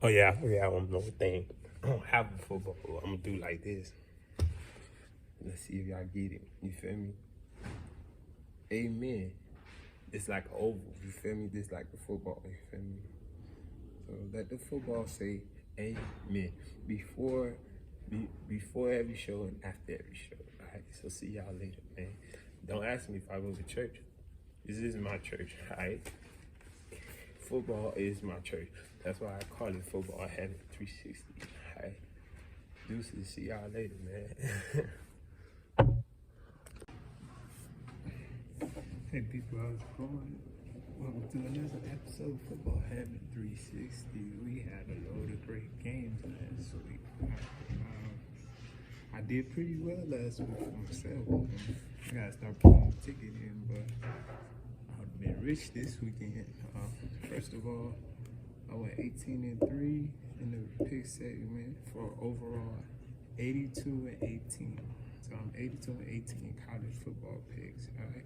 Oh yeah, I forgot one more thing. I don't have a football. I'm gonna do like this. Let's see if y'all get it. You feel me? Amen. It's like an oval. You feel me? This like the football. You feel me? So let the football say amen before every show and after every show. All right. So see y'all later, man. Don't ask me if I go to church. This is my church. All right. Football is my church. That's why I call it Football Heaven 360. All right. Deuces. See y'all later, man. Hey people, how's it going? Welcome to another episode of Football Heaven 360. We had a load of great games last week. I did pretty well last week for myself. I gotta start putting the ticket in, but I've been rich this weekend. First of all, I went 18-3 in the pick segment for overall 82-18. So I'm 82-18 in college football picks. All right.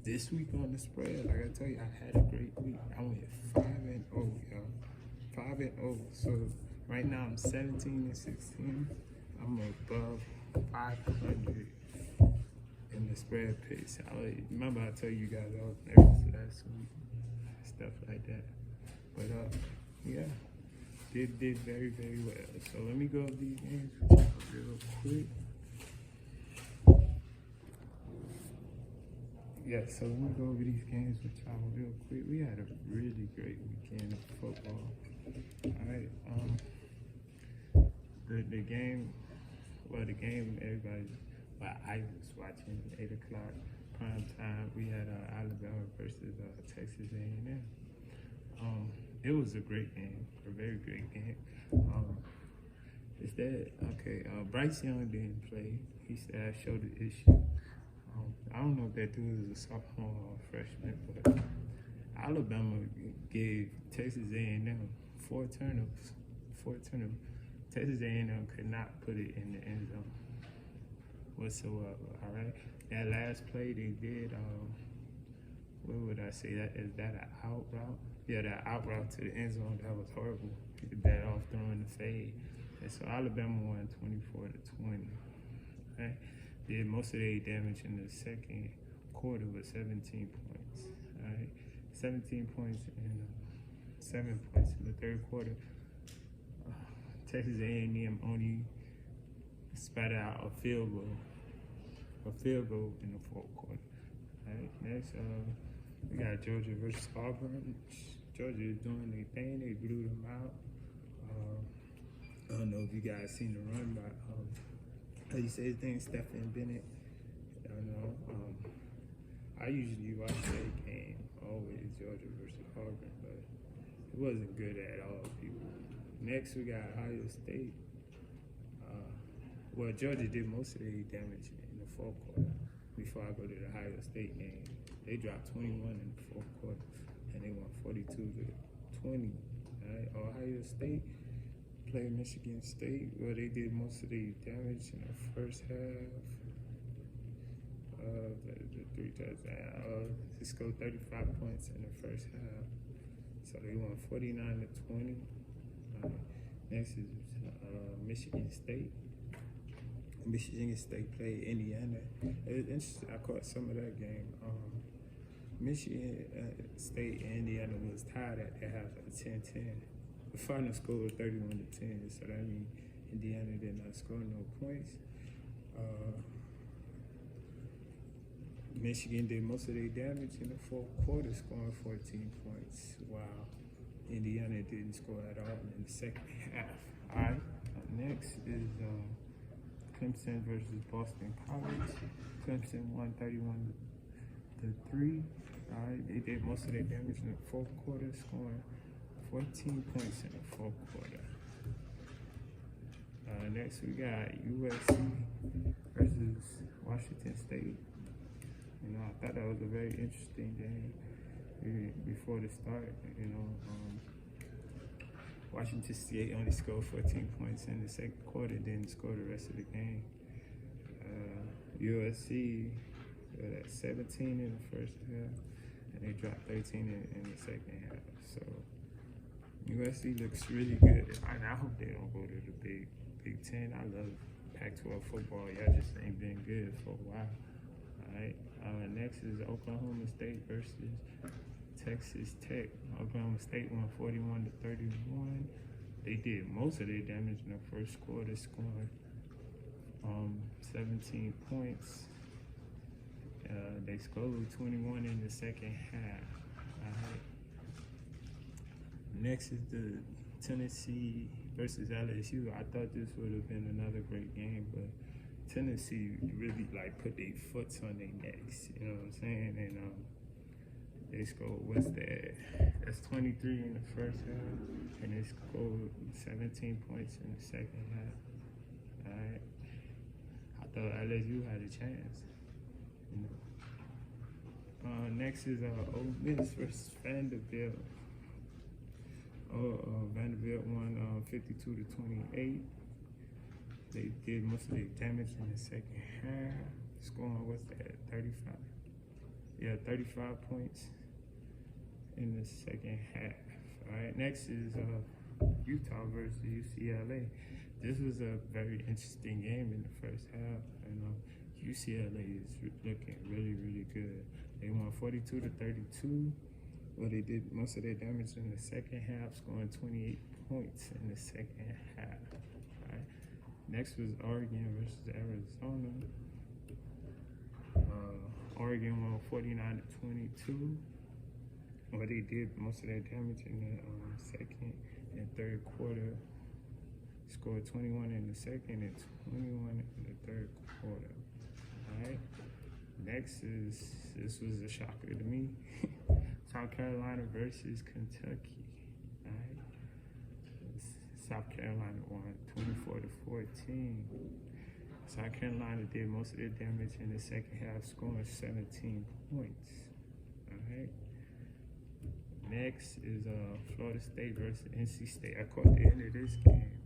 This week on the spread, like I tell you, I had a great week. I went 5-0, y'all. 5-0. So right now I'm 17-16. I'm above 500 in the spread picks. Remember I told you guys I was nervous last week, stuff like that. But yeah, did very, very well. So let me go over these games with y'all real quick. Yeah, so let me go over these games with y'all real quick. We had a really great weekend of football. All right, the game everybody, well, I was watching 8 o'clock prime time. We had Alabama versus Texas A&M. It was a great game, a very great game. Is that okay? Bryce Young didn't play. He said I showed the issue. I don't know if that dude is a sophomore or a freshman, but Alabama gave Texas A&M four turnovers. Texas A&M could not put it in the end zone whatsoever. All right, that last play they did. What would I say? Is that an out route? Yeah, that out route to the end zone. That was horrible. That off throwing the fade, and so Alabama won 24-20. Right? Did most of their damage in the second quarter with 17 points. All right, 17 points and 7 points in the third quarter. Texas A&M only spat out a field goal in the fourth quarter. All right, next we got Georgia versus Auburn. Georgia is doing their thing. They blew them out. I don't know if you guys seen the run by how you say his name, Stephen Bennett. I don't know. I usually watch that game, always Georgia versus Auburn, but it wasn't good at all, people. Next, we got Ohio State. Well, Georgia did most of their damage in the fourth quarter. Before I go to the Ohio State game, they dropped 21 in the fourth quarter, and they won 42-20. All right, Ohio State played Michigan State. Well, they did most of the damage in the first half. The 3 touchdowns. They scored 35 points in the first half. So they won 49-20. Next is Michigan State. Michigan State played Indiana. It's interesting. I caught some of that game. Michigan State and Indiana was tied at the half at 10-10. The final score was 31-10, so that means Indiana did not score no points. Michigan did most of their damage in the fourth quarter, scoring 14 points, while Indiana didn't score at all in the second half. All right, next is Clemson versus Boston College. Clemson won 31-3. All right, they did most of their damage in the fourth quarter, scoring 14 points in the fourth quarter. Next, we got USC versus Washington State. You know, I thought that was a very interesting game before the start. You know, Washington State only scored 14 points in the second quarter, didn't score the rest of the game. USC at 17 in the first half, and they dropped 13 in the second half. So USC looks really good. I hope they don't go to the Big Ten. I love Pac-12 football. Y'all just ain't been good for a while. All right. Next is Oklahoma State versus Texas Tech. Oklahoma State won 41-31. They did most of their damage in the first quarter, scoring 17 points. They scored 21 in the second half. All right. Next is the Tennessee versus LSU. I thought this would have been another great game, but Tennessee really put their foots on their necks. You know what I'm saying? And they scored, what's that? That's 23 in the first half, and they scored 17 points in the second half. All right. I thought LSU had a chance. You know? Next is Ole Miss versus Vanderbilt. Vanderbilt won 52-28. They did most of their damage in the second half, scoring, what's that, 35? Yeah, 35 points in the second half. All right, next is Utah versus UCLA. This was a very interesting game in the first half, and UCLA is looking really, really good. They won 42-32. Well, they did most of their damage in the second half, scoring 28 points in the second half. All right. Next was Oregon versus Arizona. Oregon won 49-22. Well, they did most of their damage in the second and third quarter. Scored 21 in the second and 21 in the third quarter. All right. Next is, this was a shocker to me. South Carolina versus Kentucky. All right. South Carolina won 24-14. South Carolina did most of their damage in the second half, scoring 17 points. All right. Next is Florida State versus NC State. I caught the end of this game.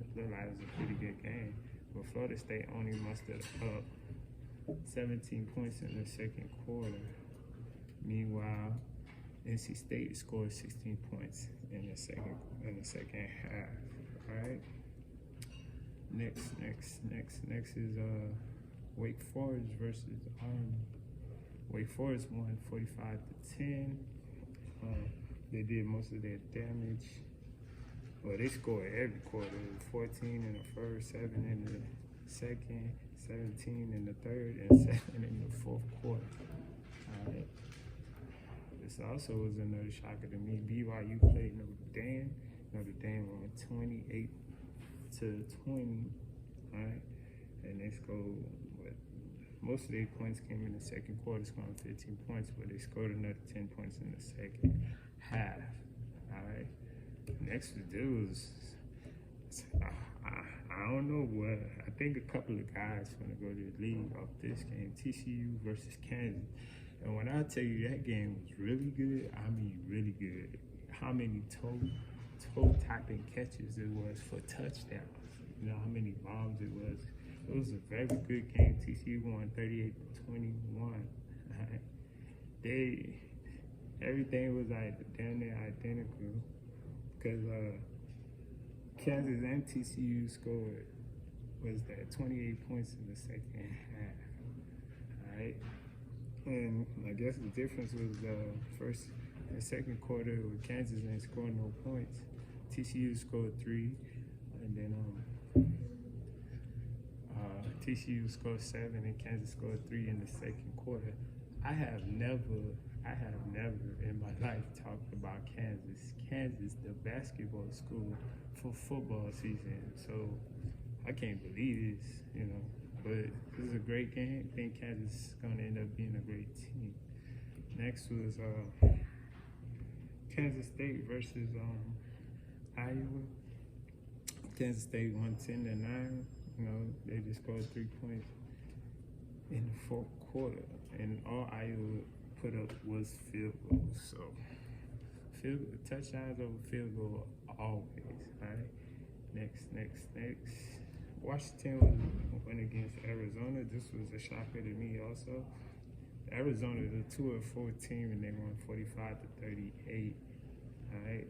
It looked like it was a pretty good game, but Florida State only mustered up 17 points in the second quarter. Meanwhile, NC State scored 16 points in the second half. All right. Next is Wake Forest versus Army. Wake Forest won 45-10. They did most of their damage. Well, they scored every quarter. 14 in the first, 7 in the second, 17 in the third, and 7 in the fourth quarter. All right. This also was another shocker to me. BYU played Notre Dame. Notre Dame won 28-20. All right. And they scored, most of their points came in the second quarter, scoring 15 points, but they scored another 10 points in the second half. All right. Next to do is, I don't know what, I think a couple of guys want to go to the league off this game, TCU versus Kansas. And when I tell you that game was really good, I mean really good. How many toe-tapping catches it was for touchdowns. You know, how many bombs it was. It was a very good game. TCU won 38-21. Everything was damn near identical, because Kansas and TCU scored, 28 points in the second half. All right. And I guess the difference was the first and second quarter where Kansas ain't scoring no points. TCU scored 3, and then TCU scored 7, and Kansas scored 3 in the second quarter. I have never in my life talked about Kansas. Kansas, the basketball school for football season. So I can't believe this, you know. But this is a great game. I think Kansas is going to end up being a great team. Next was Kansas State versus Iowa. Kansas State won 10-9. You know, they just scored 3 points in the fourth quarter, and all Iowa put up was field goals. So touchdowns over field goal always. All right. Next. Washington went against Arizona. This was a shocker to me also. Arizona is a 2-4 team, and they won 45-38. All right.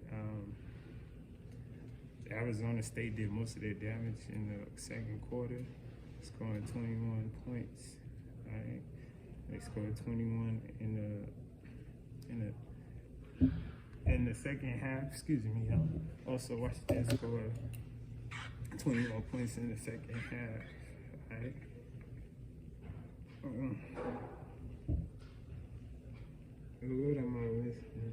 Arizona State did most of their damage in the second quarter, scoring 21 points. Right? They scored 21 in the second half. Excuse me, y'all. Also, Washington scored 21 points in the second half. Right? What am I missing?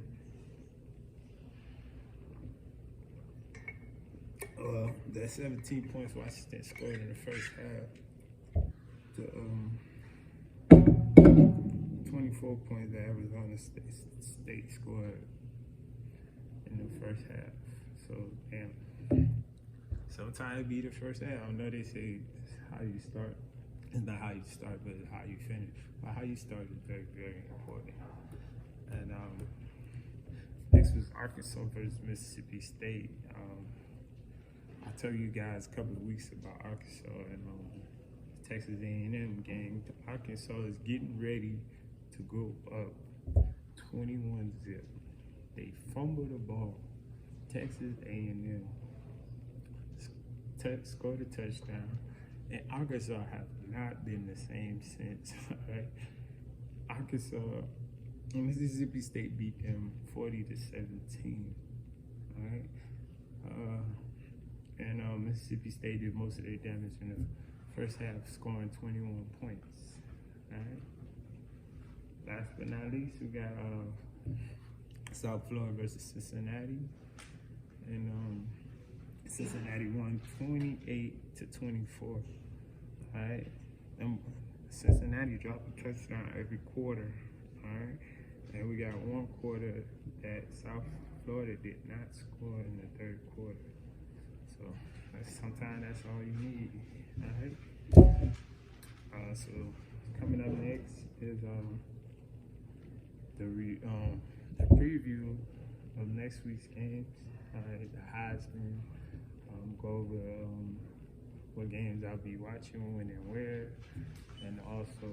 That 17 points Washington scored in the first half. The 24 points that Arizona State scored in the first half. So, damn. Sometimes it be the first half. I know they say how you start. It's not how you start, but it's how you finish. But how you start is very, very important. And next was Arkansas versus Mississippi State. I told you guys a couple of weeks about Arkansas and Texas A&M game. Arkansas is getting ready to go up 21-0. They fumbled the ball. Texas A&M scored a touchdown. And Arkansas have not been the same since. Right? Arkansas, Mississippi State beat them 40-17. All right. And Mississippi State did most of their damage in the first half, scoring 21 points. All right. Last but not least, we got South Florida versus Cincinnati, and Cincinnati won 28-24. All right. Cincinnati dropped a touchdown every quarter. All right. And we got one quarter that South Florida did not score in the third quarter. So sometimes that's all you need. All right. So coming up next is the preview of next week's games. All right, the Heisman. Go over what games I'll be watching, when and where, and also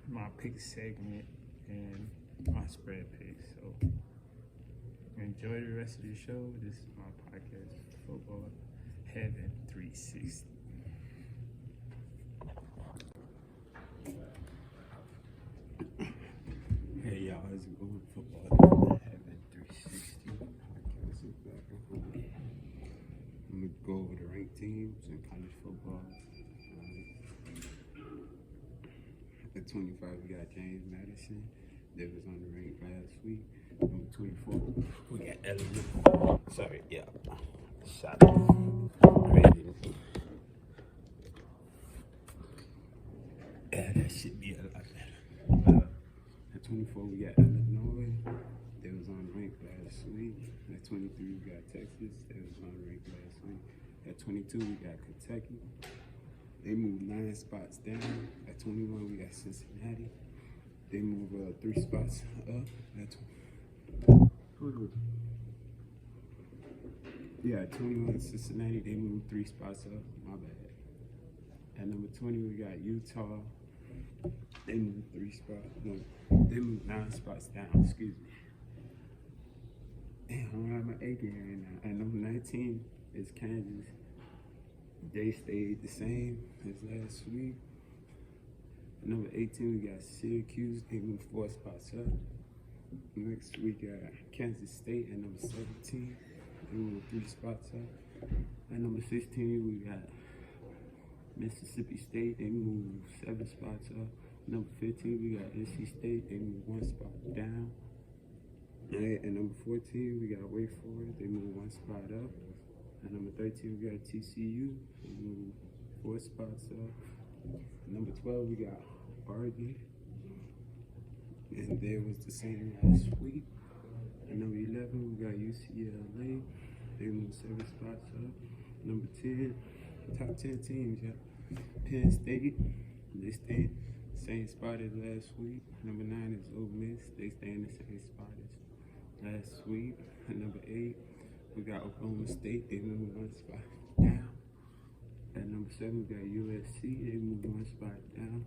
my pick segment and my spread picks. So enjoy the rest of the show. This is my podcast, Football Heaven 360. Hey y'all, how's it going? Football Heaven 360 podcast is back. I'm gonna go over the ranked teams in college football. At 25, we got James Madison. That was on the rank last week. Number 24, we got Ellen. Sorry, yeah. Shot. Crazy. Yeah, that should be a lot better. At 24, we got Illinois. That was on rank last week. At 23, we got Texas. That was on rank last week. At 22, we got Kentucky. They moved 9 spots down. At 21, we got Cincinnati. They moved 3 spots up. At 21, Cincinnati. They moved 3 spots up. My bad. At number 20, we got Utah. They moved 3 spots. No, they moved 9 spots down. Excuse me. Damn, I'm at my A game right now. At number 19 is Kansas. They stayed the same as last week. At number 18, we got Syracuse. They moved 4 spots up. Next we got Kansas State at number 17. They moved 3 spots up. At number 16, we got Mississippi State. They moved 7 spots up. Number 15, we got NC State. They moved 1 spot down. At number 14, we got Wake Forest. They moved 1 spot up. At number 13, we got TCU. They moved 4 spots up. Number 12, we got Oregon. And there was the same last week. At number 11, we got UCLA. They moved 7 spots up. Number 10, top 10 teams, yeah. Penn State. They stay same spot as last week. Number 9 is Ole Miss. They stay in the same spot as last week. At number 8, we got Oklahoma State. They moved 1 spot down. At number 7, we got USC. They moved 1 spot down.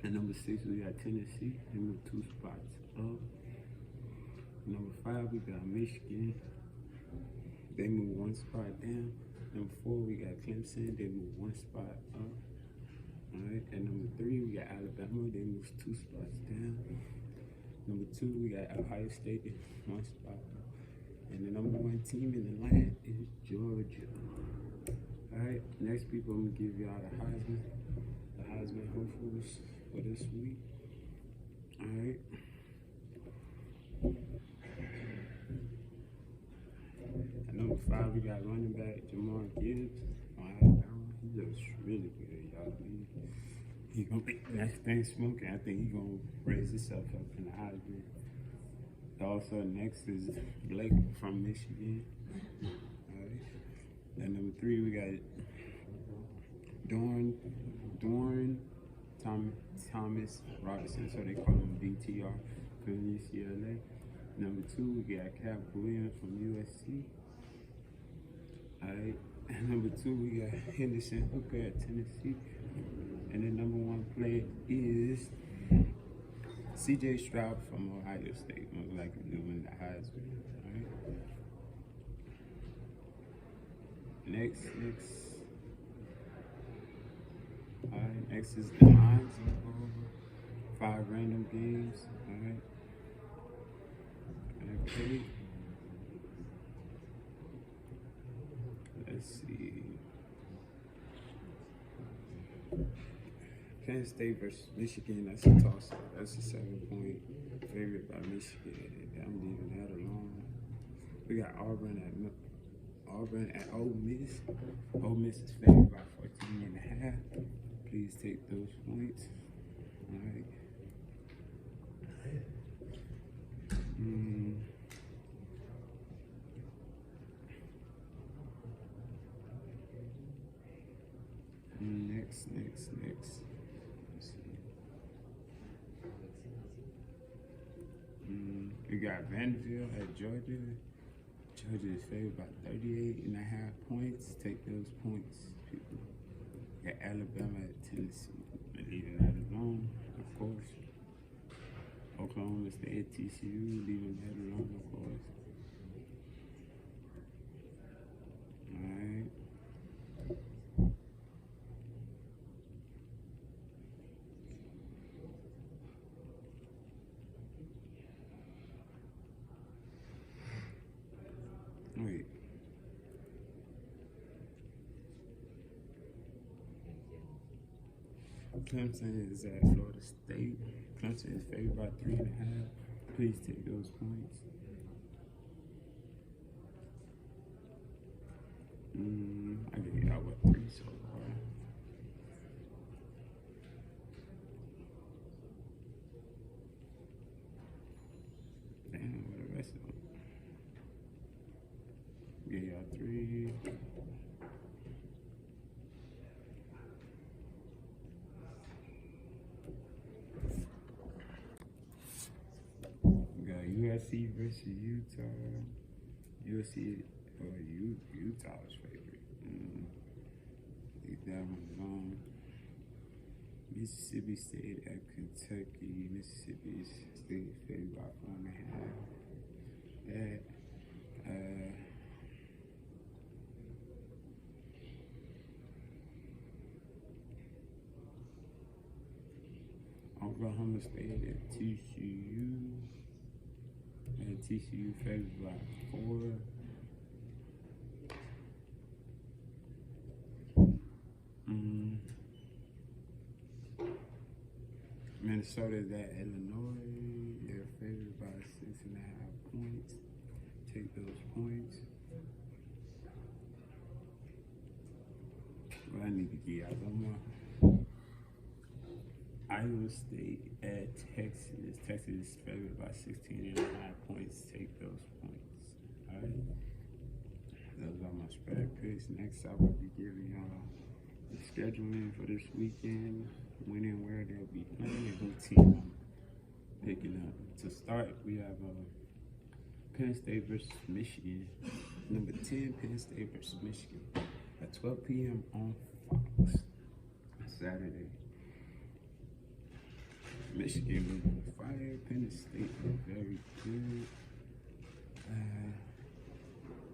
At number 6, we got Tennessee. They moved 2 spots up. Number 5, we got Michigan. They move one spot down. Number 4, we got Clemson. They move one spot up. All right. And number 3, we got Alabama. They move 2 spots down. Number 2, we got Ohio State. One spot up. And the number 1 team in the land is Georgia. All right. Next, people, I'm gonna give y'all the Heisman hopefuls for this week. All right. At number 5, we got running back Jamar Gibbs from Alabama. He looks really good, y'all. He gonna be next thing smoking. I think he gonna raise himself up in the Heisman. Also, next is Blake from Michigan. All right. At number 3, we got Dorn Thomas Robinson, so they call him DTR from UCLA. Number 2, we got Cap Williams from USC. Alright. And number 2, we got Henderson Hooker at Tennessee. And the number 1 player is CJ Stroud from Ohio State, most likely to win the Heisman. Alright. Next. Alright, next is the lines. 5 random games. Alright. Okay. Let's see. Penn State versus Michigan. That's a toss-up. That's a 7-point favorite by Michigan. I'm leaving that alone. We got Auburn at Ole Miss. Ole Miss is favored by 14.5. Please take those points. All right. Next. Let's see. We got Vanderbilt at Georgia. Georgia is favored by 38.5 points. Take those points, people. Got Alabama at Tennessee. We're leaving that alone, of course. Oklahoma State at TCU. Leaving that alone, of course. Alright. Wait. Clemson is at Florida State. Clemson is favored by 3.5. Please take those points. I give y'all 3 so far. Damn, what the rest of them? Give y'all 3. USC versus Utah. Utah's favorite. Leave that one alone. Mississippi State at Kentucky. Mississippi State favored by 4.5. That. Oklahoma State at TCU. TCU favored by 4. Minnesota's at Illinois. They're favored by 6.5 points. Take those points. Well, I need to get out one more. Iowa State at Texas. Texas is favored by 16.5 points. Take those points. All right. Those are my spread picks. Next, I will be giving y'all the scheduling for this weekend, when and where they'll be playing, and who team I'm picking up. To start, we have Penn State versus Michigan. Number 10, Penn State versus Michigan at 12 p.m. on Fox Saturday. Michigan was on fire. Penn State was very good.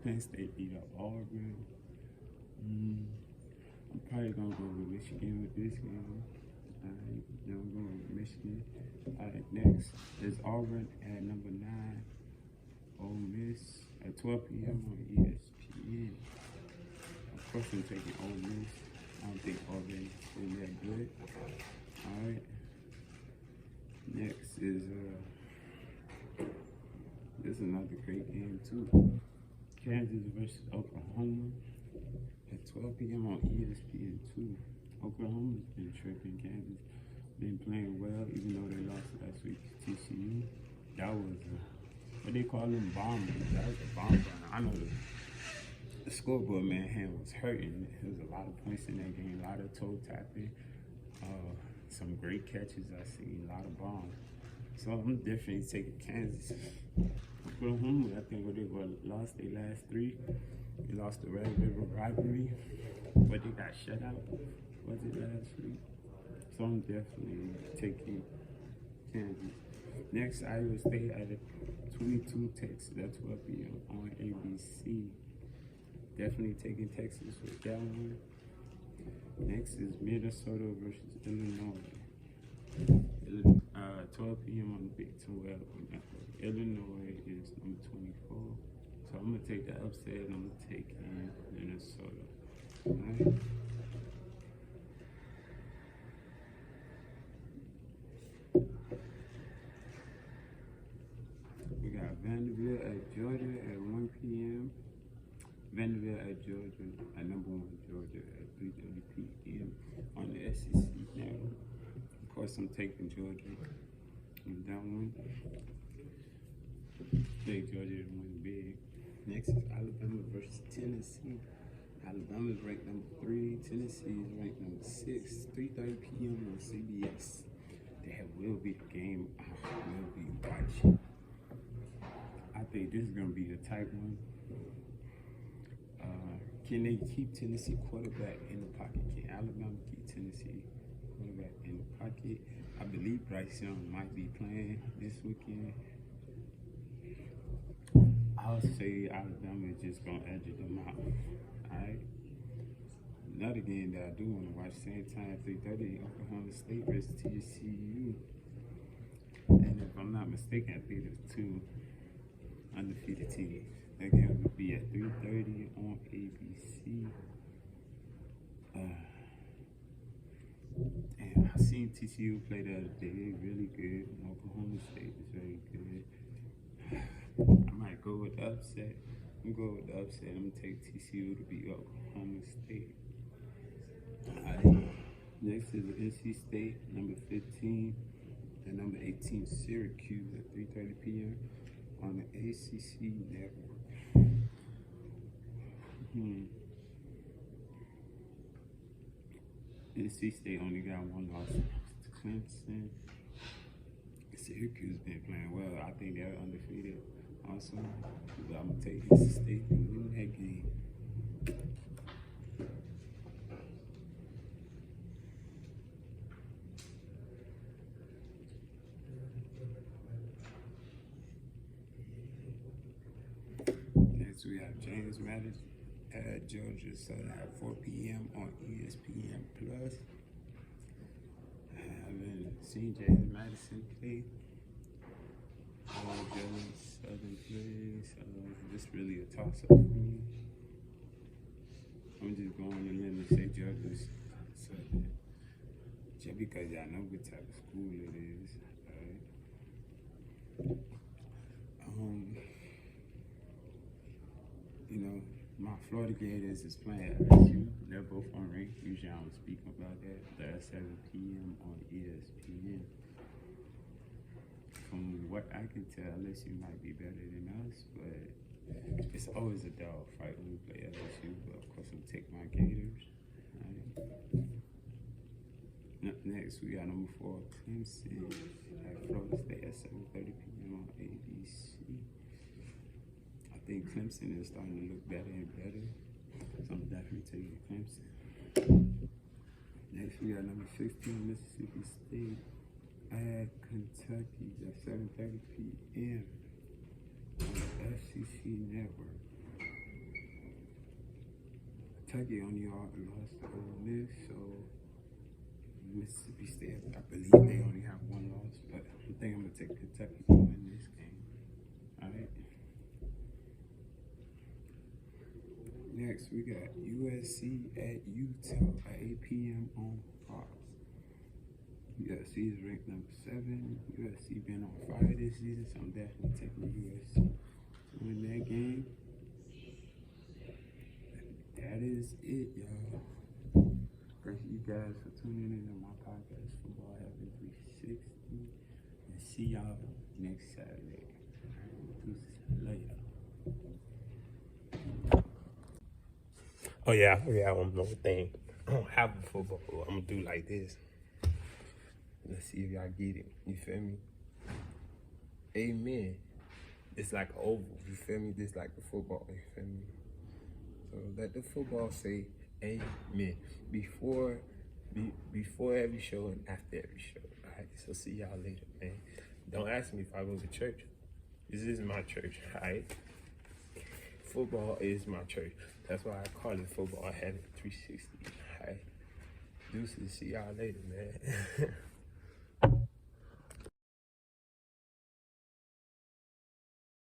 Penn State beat up Auburn. I'm probably gonna go with Michigan with this game. Alright, then I'm going with Michigan. Alright, next is Auburn at number 9. Ole Miss at 12 p.m. on ESPN. Of course, I'm taking Ole Miss. I don't think Auburn is that good. Alright. Next is this is another great game too. Kansas versus Oklahoma at 12 p.m. on ESPN 2. Oklahoma's been tripping. Kansas been playing well, even though they lost last week to TCU. That was what they call them bombers. That was a bomb burner. I know the scoreboard man hand was hurting. There was a lot of points in that game, a lot of toe tapping, some great catches I see, a lot of bombs. So I'm definitely taking Kansas. Oklahoma, I think they lost their last 3. They lost the Red River rivalry, but they got shut out. Was it last week? So I'm definitely taking Kansas. Next, Iowa State at 22 Texas at 12 p.m. on ABC. Definitely taking Texas with that one. Next is Minnesota versus Illinois. 12 p.m. on the Big 12 network. Illinois is number 24. So I'm going to take the upset and I'm going to take Minnesota. All right. We got Vanderbilt at Georgia at 1 p.m. Vanderbilt at Georgia at number 1 Georgia at 3:30 p.m. on the SEC network. Of course, I'm taking Georgia on that one. Take Georgia to win big. Next is Alabama versus Tennessee. Alabama is ranked number 3. Tennessee is ranked number 6. 3:30 p.m. on CBS. That will be the game I will be watching. I think this is going to be a tight one. Can they keep Tennessee quarterback in the pocket? Can Alabama keep Tennessee quarterback in the pocket? I believe Bryce Young might be playing this weekend. I'll say Alabama is just going to edge them out. Alright? Another game that I do want to watch, same time, 3:30, Oklahoma State versus TCU. And if I'm not mistaken, I think there's 2 undefeated teams. That game will be at 3:30 on ABC. And I seen TCU play the other day, really good. Oklahoma State is very good. I might go with the upset. I'm going with the upset. I'm going to take TCU to beat Oklahoma State. Alright. Next is NC State, number 15, and number 18, Syracuse at 3:30 p.m. on the ACC network. NC State only got 1 loss to Clemson. Syracuse been playing well. I think they're undefeated also. But I'm going to take NC State to win that game. Next we have James Madison at Georgia Southern at 4 p.m. on ESPN Plus. I haven't seen James Madison play. Georgia Southern plays. This really a toss-up for me. I'm just going to let me say Georgia Southern. Just because y'all know what type of school it is. Right? You know, my Florida Gators is playing at LSU. They're both unranked. Usually I don't speak about that. They're at 7 p.m. on ESPN. From what I can tell, LSU might be better than us, but it's always a dog fight when we play LSU. But of course, I'm taking my Gators. Right. Next, we got number 4, Clemson at Florida State at 7:30 p.m. on ABC. I think Clemson is starting to look better and better, so I'm definitely taking Clemson. Next, we got number 16, Mississippi State at Kentucky at 7:30 p.m. on the SEC network. Kentucky only lost to Ole Miss, so Mississippi State, I believe they only have one loss, but I think I'm gonna take Kentucky to win this game. All right. Next, we got USC at Utah at 8 p.m. on Fox. USC is ranked number 7. USC been on fire this season, so I'm definitely taking USC to win that game. That is it, y'all. Thank you guys for tuning in to my podcast, Football Heaven 360. And see y'all next Saturday. Later. Oh yeah, I forgot one more thing. I don't have a football. I'm gonna do like this. Let's see if y'all get it. You feel me? Amen. It's like an oval. You feel me? This like the football. You feel me? So let the football say amen before every show and after every show. All right. So see y'all later, man. Don't ask me if I go to church. This is my church. All right. Football is my church. That's why I call it Football Heaven 360. All right. Deuces. See y'all later, man.